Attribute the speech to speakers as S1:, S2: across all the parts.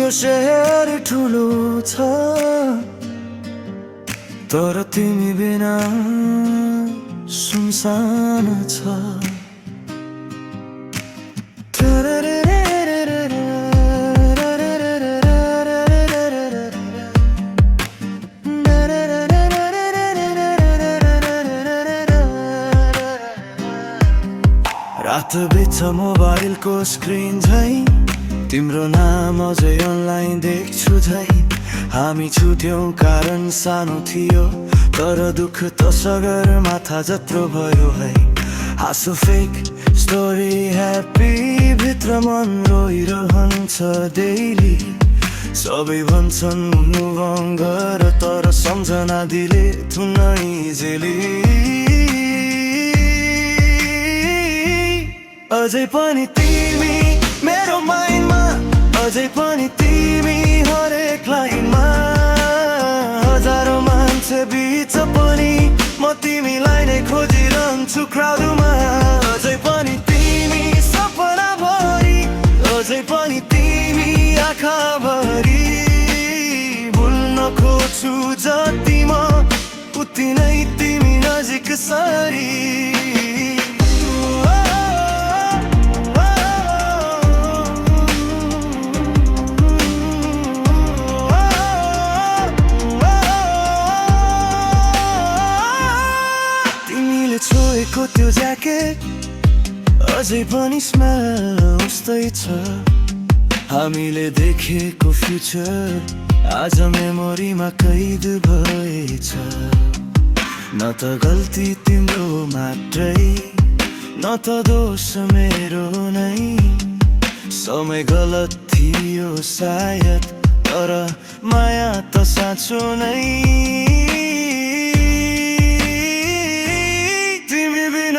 S1: यो शहर ठुलो छ तर तिमी बिना सुनसान छ। रात बिच मोबाइलको स्क्रिन झै तिम्रो नाम अझै अनलाइन देख्छु झै। हामी छुट्यौं कारण सानो थियो तर दुःख त सगर माथा जत्रो भयो है। हाँसो फेक स्टोरी ह्याप्पी भित्र मन रोइरहन्छ डेली। सबै भन्छन् मुभ अन गर तर सम्झना दिले थुनै जेली। अझै पनि तिमी मेरो माइन्डमा, अझै पनि तिमी हरेक लाइनमा। हजारौं मान्छे बिच पनि म तिमीलाई नै खोजिरहन्छु क्राउडमा। अझै पनि तिमी सपना भरि, अझै पनि तिमी आँखा भरि। भुल्न खोज्छु जति म उति नै तिमी नजिक सरी। छोएको त्यो ज्याकेट अझै पनि स्मेल उस्तै छ। हामीले देखेको फ्युचर आज मेमोरीमा कैद भएछ। न त गल्ती तिम्रो मात्रै न त दोष मेरो नै। समय गलत थियो सायद तर माया त साँचो नै।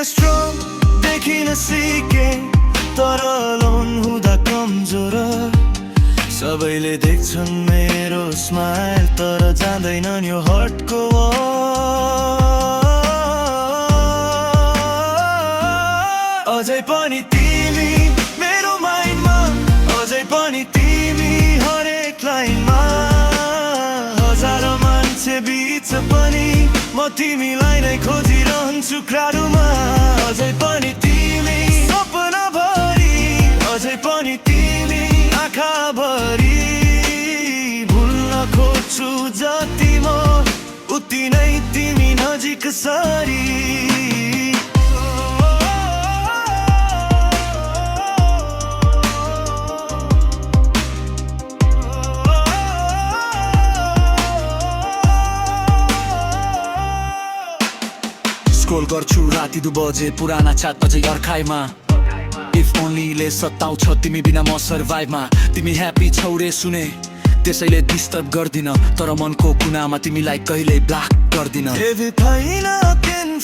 S1: स्ट्रङ देखिन सिके तर लोन हुँदा कमजोर। सबैले देख्छन् मेरो स्माइल तर जान्दैनन् यो हर्टको अझै पनि तिमी मेरो माइन्डमा, अझै पनि तिमी हरेक लाइनमा। हजारौं मान्छे बिच पनि म तिमीलाई नै खोजिरहन्छु क्राउडमा। अझै पनि तिमी सपना भरि, अझै पनि तिमी आँखा भरि। भुल्न खोज्छु जति म उति नै तिमी नजिक सरी। स्क्रोल गर्छु राति 2 बजे पुराना चाट अझै अर्खाइमा। इफ ओन्लीले सताउँछ तिमी बिना म सर्भाइभमा। तिमी ह्याप्पी छौ रे सुने त्यसैले डिस्टर्ब गर्दिन तर मनको कुनामा तिमीलाई कहिल्यै ब्लक गर्दिन।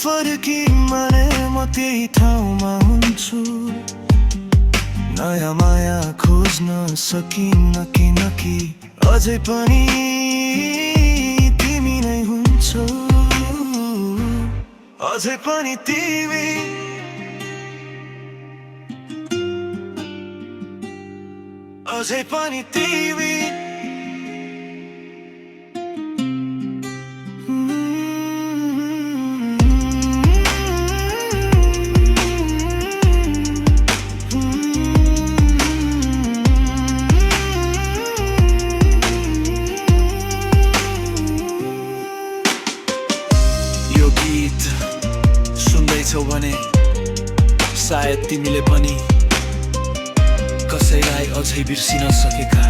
S1: फर्की माने म त्यही ठाउँमा हुन्छु। नयाँ माया खोज्न सकिन्न किनकि अझै पनि तिमी नै हुन्छौ। अझै पनि तिमी, अझै पनि तिमी। यो गीत सुन्दैछौ भने सायद तिमीले पनि कसैलाई अझै बिर्सिन सकेका